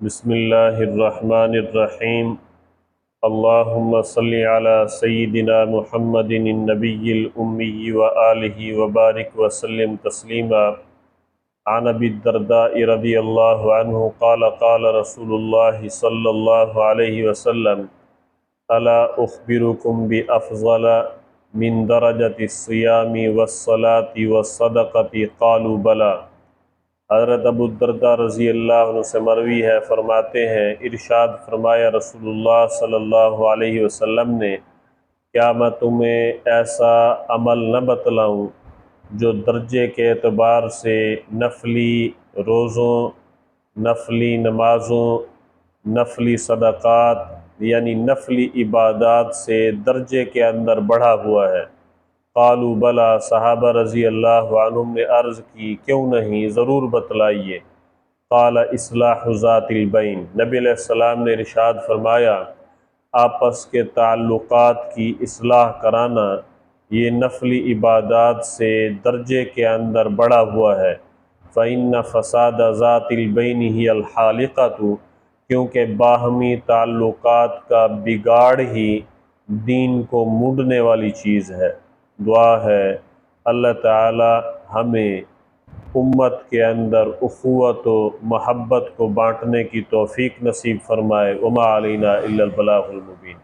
بسم اللہ الرحمن الرحیم۔ اللہم صلی علی سیدنا محمد النبی الامی وآلہ وبارک وسلم تسلیما۔ عن ابی الدرداء رضی اللہ عنہ قال قال رسول اللہ صلی اللہ علیہ وسلم الا اخبرکم بافضل من درجۃ الصیام والصلاة والصدقۃ قالوا بلی۔ حضرت ابو الدرداء رضی اللہ عنہ سے مروی ہے، فرماتے ہیں ارشاد فرمایا رسول اللہ صلی اللہ علیہ وسلم نے، کیا میں تمہیں ایسا عمل نہ بتلاؤں جو درجے کے اعتبار سے نفلی روزوں، نفلی نمازوں، نفلی صدقات یعنی نفلی عبادات سے درجے کے اندر بڑھا ہوا ہے؟ قالوا بلا، صحابہ رضی اللہ عنہم نے عرض کی کیوں نہیں، ضرور بتلائیے۔ قال اصلاح ذات البین، نبی علیہ السلام نے ارشاد فرمایا آپس کے تعلقات کی اصلاح کرانا یہ نفلی عبادات سے درجے کے اندر بڑھا ہوا ہے۔ فإن فساد ذات البین ہی الحالقۃ، کیونکہ باہمی تعلقات کا بگاڑ ہی دین کو مونڈنے والی چیز ہے۔ دعا ہے اللہ تعالی ہمیں امت کے اندر اخوت و محبت کو بانٹنے کی توفیق نصیب فرمائے۔ وما علینا الا البلاغ المبین۔